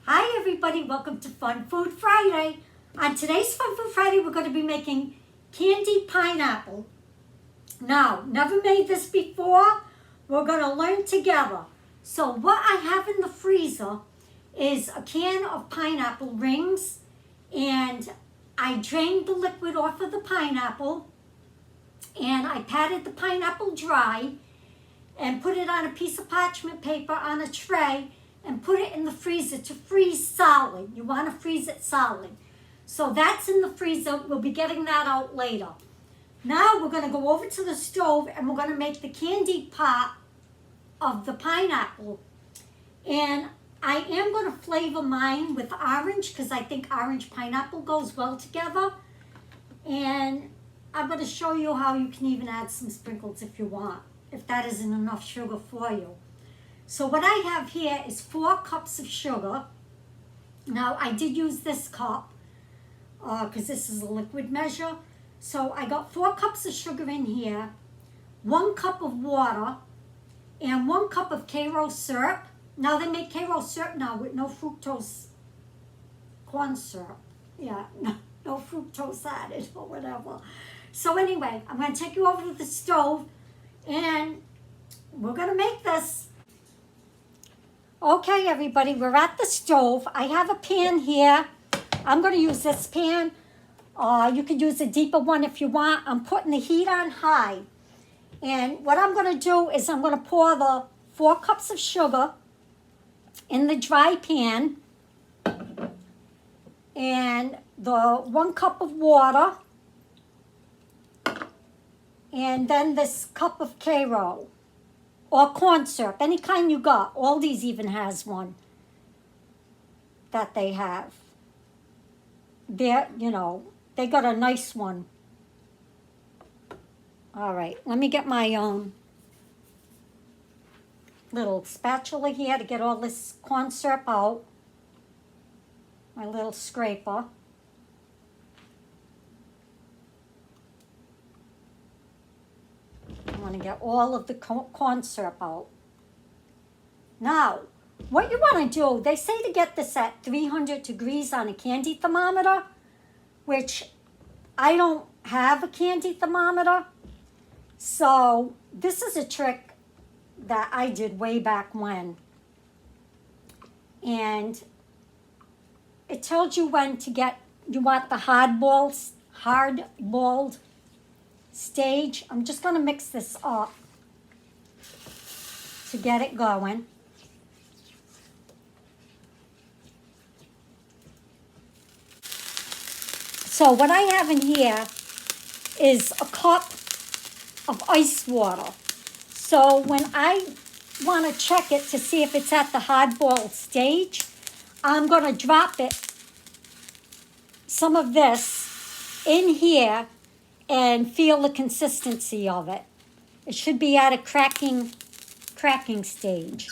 Hi everybody, welcome to Fun Food Friday. On today's Fun Food Friday, we're going to be making candied pineapple. Now, never made this before. We're going to learn together. So what I have in the freezer is a can of pineapple rings, and I drained the liquid off of the pineapple, and I patted the pineapple dry and put it on a piece of parchment paper on a tray and put it in the freezer to freeze solid. You want to freeze it solid. So that's in the freezer. We'll be getting that out later. Now we're going to go over to the stove and we're going to make the candied part of the pineapple. And I am going to flavor mine with orange because I think orange pineapple goes well together. And I'm going to show you how you can even add some sprinkles if you want, if that isn't enough sugar for you. So what I have here is 4 cups of sugar. Now I did use this cup because this is a liquid measure. So I got 4 cups of sugar in here, 1 cup of water, and 1 cup of Karo syrup. Now they make Karo syrup now with no fructose corn syrup. Yeah, no fructose added or whatever. So anyway, I'm going to take you over to the stove and we're going to make this. Okay, everybody, we're at the stove. I have a pan here. I'm going to use this pan. You can use a deeper one if you want. I'm putting the heat on high. And what I'm going to do is I'm going to pour the 4 cups of sugar in the dry pan and the 1 cup of water and then this cup of Karo. Or corn syrup, any kind you got. Aldi's even has one that they have. They're, they got a nice one. All right, let me get my little spatula here to get all this corn syrup out. My little scraper. I want to get all of the corn syrup out. Now, what you want to do, they say to get this at 300 degrees on a candy thermometer, which I don't have a candy thermometer. So this is a trick that I did way back when. And it tells you when to get, you want the hard-boiled stage. I'm just going to mix this up to get it going. So what I have in here is a cup of ice water. So when I want to check it to see if it's at the hard-boiled stage, I'm going to drop it, some of this, in here and feel the consistency of it. It should be at a cracking stage.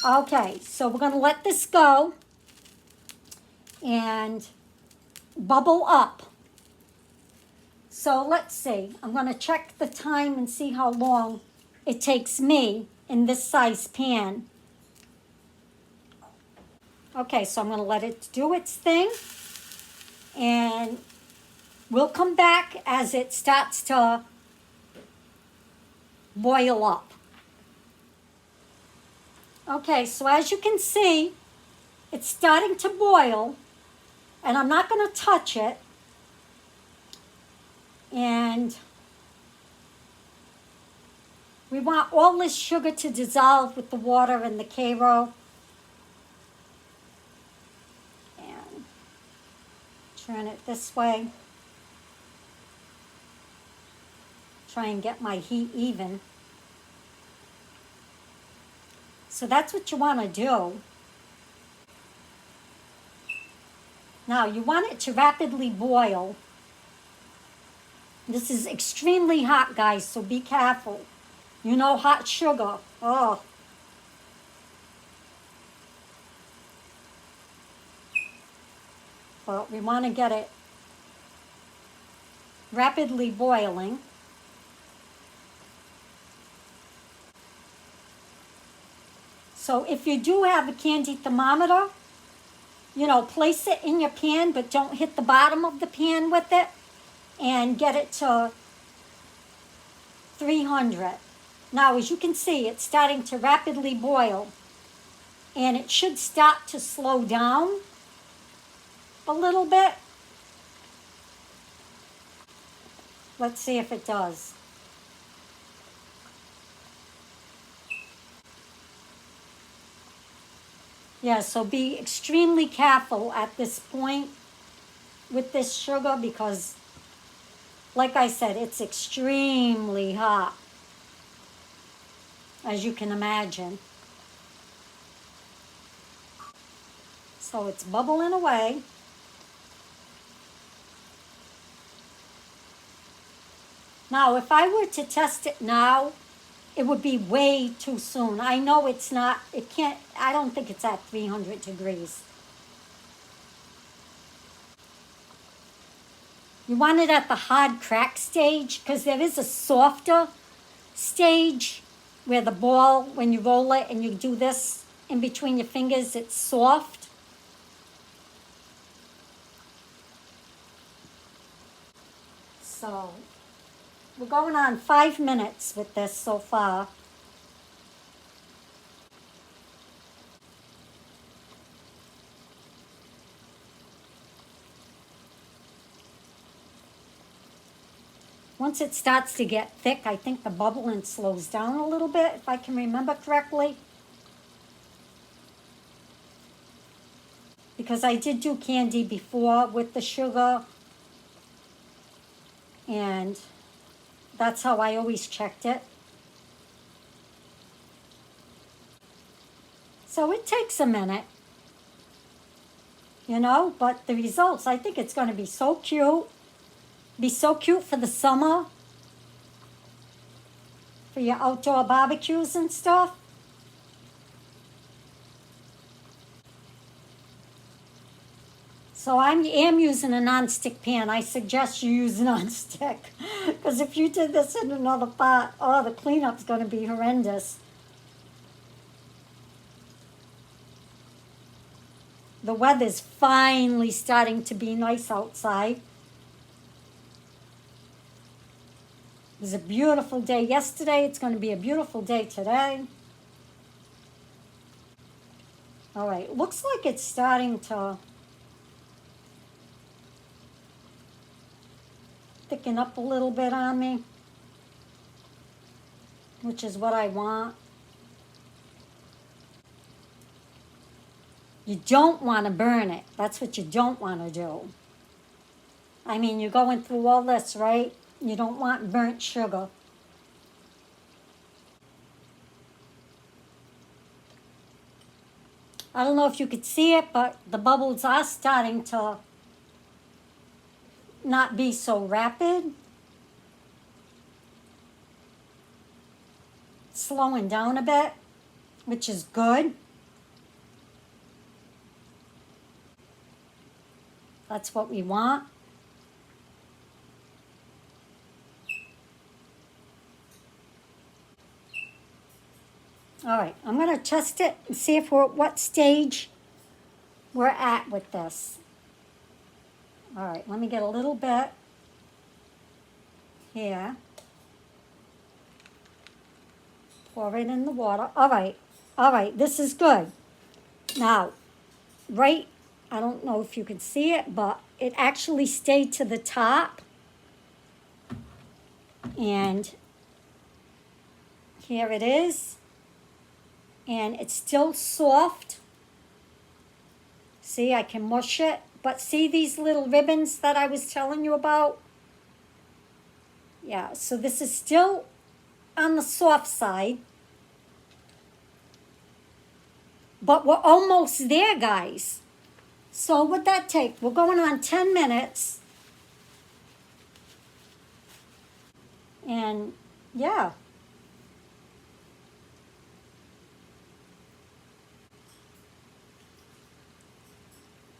Okay, so we're going to let this go and bubble up. So let's see. I'm going to check the time and see how long it takes me in this size pan. Okay, so I'm going to let it do its thing. And we'll come back as it starts to boil up. Okay, so as you can see, it's starting to boil, and I'm not going to touch it. And we want all this sugar to dissolve with the water and the Karo. And turn it this way. Try and get my heat even. So that's what you want to do. Now you want it to rapidly boil. This is extremely hot, guys, so be careful. You know, hot sugar. Oh. But we want to get it rapidly boiling. So if you do have a candy thermometer, place it in your pan, but don't hit the bottom of the pan with it, and get it to 300. Now, as you can see, it's starting to rapidly boil, and it should start to slow down a little bit. Let's see if it does. Yeah, so be extremely careful at this point with this sugar because, like I said, it's extremely hot, as you can imagine. So it's bubbling away. Now, if I were to test it now, it would be way too soon. I know it's not, I don't think it's at 300 degrees. You want it at the hard crack stage because there is a softer stage where the ball, when you roll it and you do this in between your fingers, it's soft. So we're going on 5 minutes with this so far. Once it starts to get thick, I think the bubbling slows down a little bit, if I can remember correctly. Because I did do candy before with the sugar, and that's how I always checked it. So it takes a minute, but the results, I think it's going to be so cute. Be so cute for the summer, for your outdoor barbecues and stuff. So I am using a non-stick pan. I suggest you use non-stick because if you did this in another pot, the cleanup's going to be horrendous. The weather's finally starting to be nice outside. It was a beautiful day yesterday. It's going to be a beautiful day today. All right, looks like it's starting to thicken up a little bit on me, which is what I want. You don't want to burn it. That's what you don't want to do. I mean, you're going through all this, right? You don't want burnt sugar. I don't know if you could see it, but the bubbles are starting to not be so rapid. Slowing down a bit, which is good. That's what we want. All right, I'm going to test it and see if we're at what stage we're at with this. All right, let me get a little bit here. Pour it in the water. All right, this is good. Now, I don't know if you can see it, but it actually stayed to the top. And here it is. And it's still soft. See, I can mush it. But see these little ribbons that I was telling you about? Yeah, so this is still on the soft side. But we're almost there, guys. So what'd that take? We're going on 10 minutes. And yeah.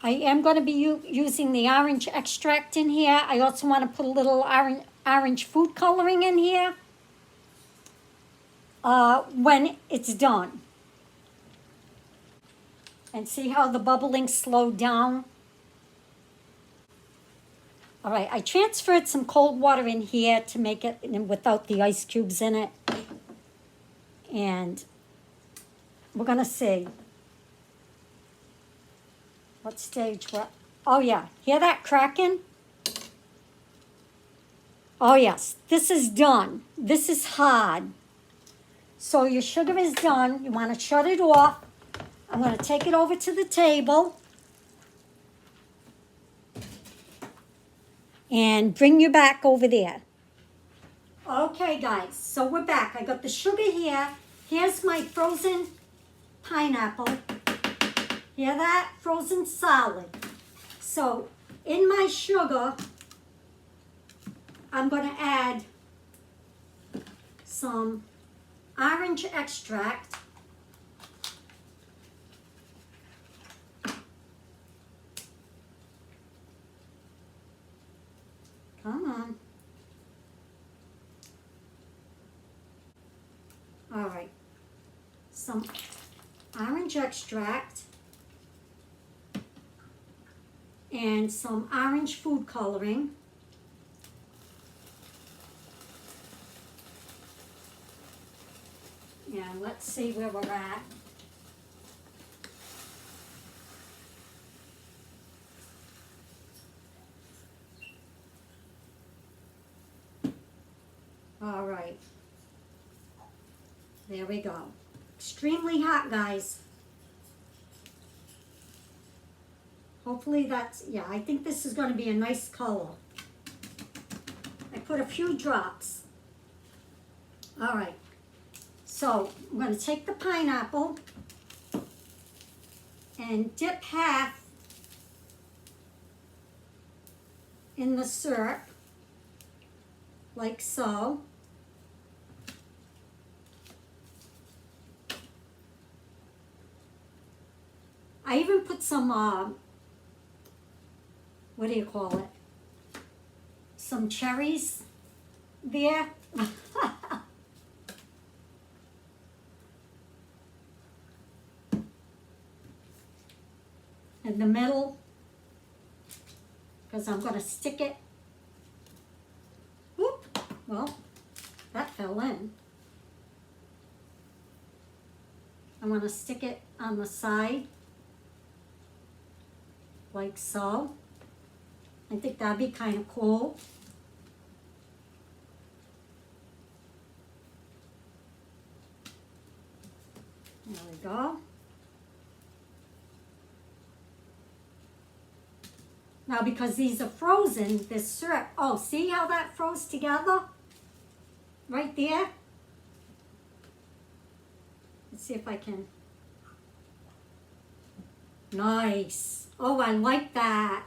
I am going to be using the orange extract in here. I also want to put a little orange food coloring in here when it's done. And see how the bubbling slowed down? All right, I transferred some cold water in here to make it without the ice cubes in it. And we're gonna see what stage we're, oh yeah, hear that cracking? Oh yes, this is done. This is hard. So your sugar is done. You wanna shut it off. I'm gonna take it over to the table and bring you back over there. Okay guys, so we're back. I got the sugar here. Here's my frozen pineapple. Hear that? Frozen solid. So in my sugar, I'm going to add some orange extract. Come on. All right. Some orange extract and some orange food coloring. And let's see where we're at. All right. There we go. Extremely hot, guys. Hopefully that's, yeah, I think this is going to be a nice color. I put a few drops. All right. So I'm going to take the pineapple and dip half in the syrup, like so. I even put some, what do you call it? Some cherries there. In the middle, because I'm going to stick it. Whoop, well, that fell in. I want to stick it on the side, like so. I think that'd be kind of cool. There we go. Now, because these are frozen, this syrup, oh, see how that froze together? Right there. Let's see if I can. Nice. Oh, I like that.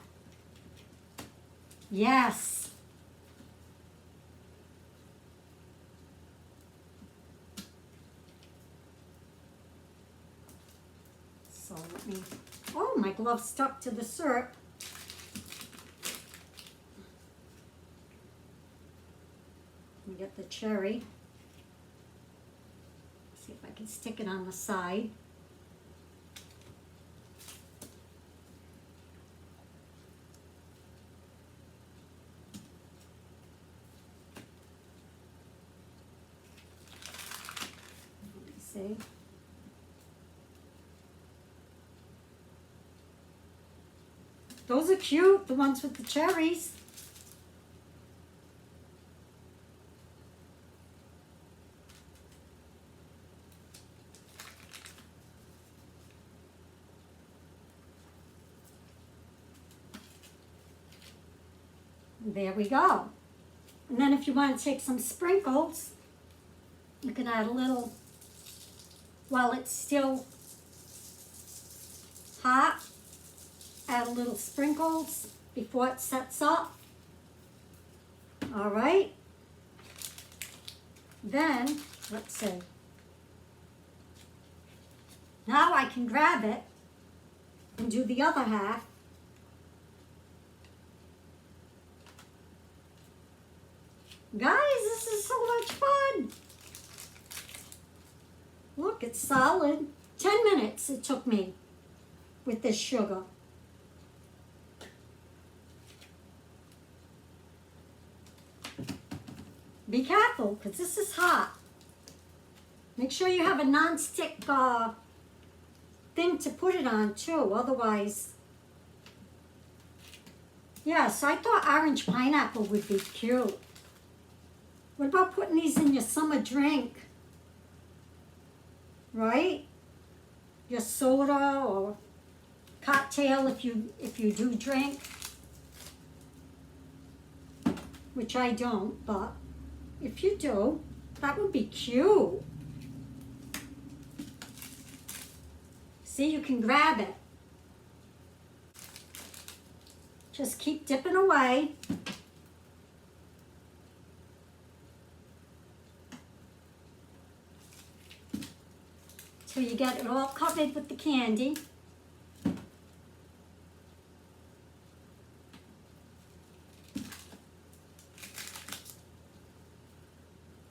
Yes. So let me, oh, my glove stuck to the syrup. Let me get the cherry. See if I can stick it on the side. Let me see. Those are cute, the ones with the cherries. There we go. And then if you want to take some sprinkles, you can add a little, while it's still hot, add a little sprinkles before it sets up. All right. Then, let's see. Now I can grab it and do the other half. Guys, this is so much fun. Look, it's solid. 10 minutes it took me. with this sugar. Be careful, because this is hot. Make sure you have a non-stick thing to put it on too, otherwise. Yeah, so I thought orange pineapple would be cute. What about putting these in your summer drink? Right? Your soda or cocktail if you do drink. Which I don't, but if you do, that would be cute. See, you can grab it. Just keep dipping away. Till you get it all covered with the candy.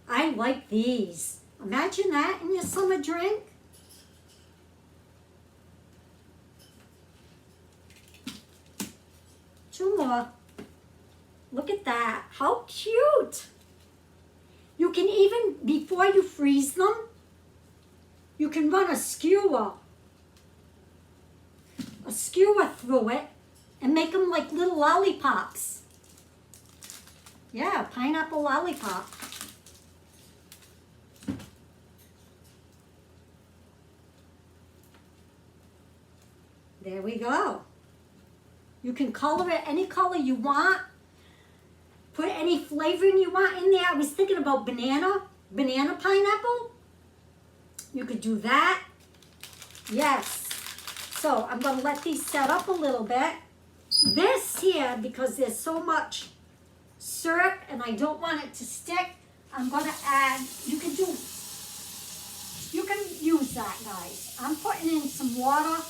I like these. Imagine that in your summer drink. Two more. Look at that. How cute. You can even, before you freeze them, you can run a skewer through it and make them like little lollipops. Yeah, pineapple lollipop. There we go. You can color it any color you want. Put any flavoring you want in there. I was thinking about banana pineapple. You could do that. Yes. So I'm going to let these set up a little bit. This here, because there's so much syrup and I don't want it to stick, I'm going to add, you can use that, guys. I'm putting in some water.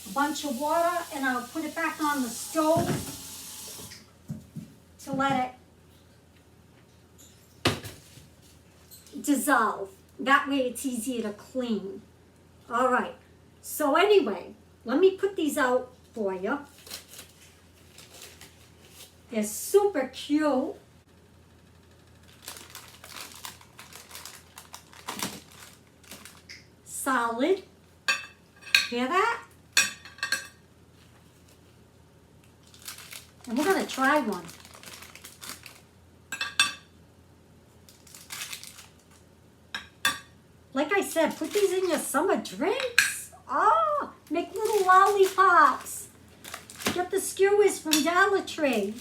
A bunch of water, and I'll put it back on the stove to let it dissolve. That way it's easier to clean. All right. So anyway, let me put these out for you. They're super cute. Solid. Hear that? And we're going to try one. Like I said, put these in your summer drinks. Oh, make little lollipops. Get the skewers from Dollar Tree.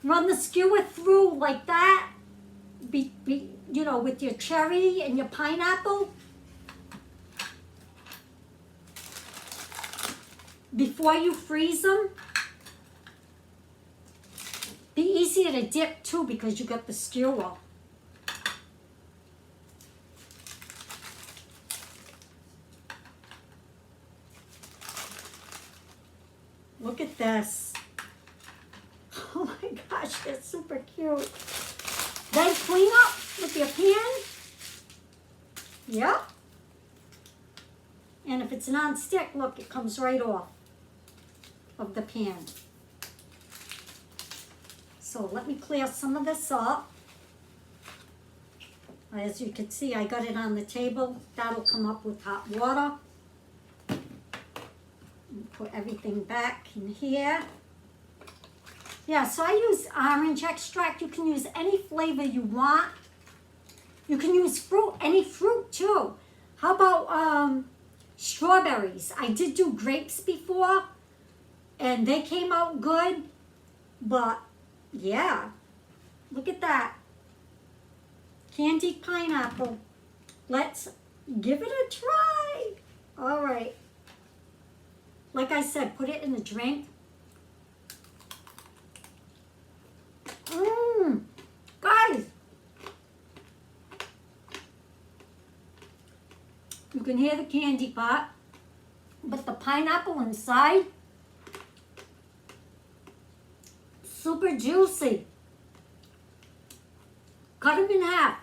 Run the skewer through like that. You know, with your cherry and your pineapple. Before you freeze them. Be easier to dip too because you got the skewer. Look at this. Oh my gosh, they're super cute. Then clean up with your pan. Yep. And if it's non-stick, look, it comes right off of the pan. So let me clear some of this up. As you can see, I got it on the table. That'll come up with hot water. Put everything back in here. Yeah, so I use orange extract. You can use any flavor you want. You can use fruit, any fruit too. How about strawberries? I did do grapes before, and they came out good, but yeah, look at that. Candied pineapple. Let's give it a try. All right. Like I said, put it in a drink. Guys. You can hear the candy pot, but the pineapple inside, super juicy. Cut them in half.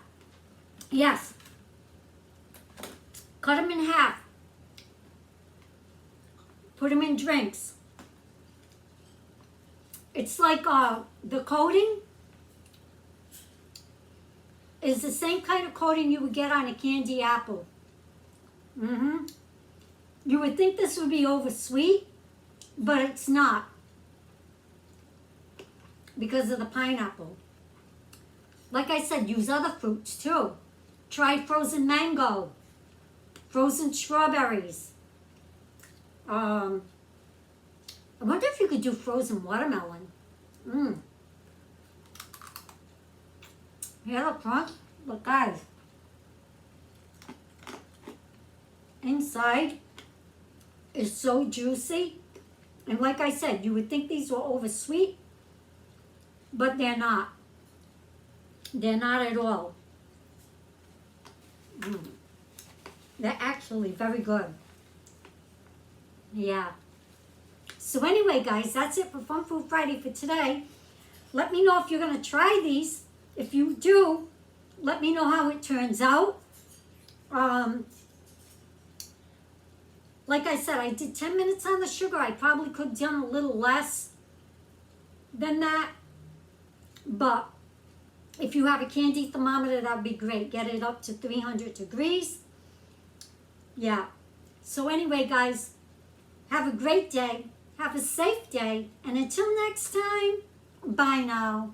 Yes. Cut them in half. Put them in drinks. It's like the coating is the same kind of coating you would get on a candy apple. You would think this would be over sweet, but it's not because of the pineapple. Like I said, use other fruits too. Try frozen mango, frozen strawberries. I wonder if you could do frozen watermelon. Here up front, look guys. Inside is so juicy. And like I said, you would think these were over sweet, but they're not. They're not at all. They're actually very good. Yeah. So anyway, guys, that's it for Fun Food Friday for today. Let me know if you're going to try these. If you do, let me know how it turns out. Like I said, I did 10 minutes on the sugar. I probably could have done a little less than that. But if you have a candy thermometer, that would be great. Get it up to 300 degrees. Yeah. So anyway, guys, have a great day. Have a safe day. And until next time, bye now.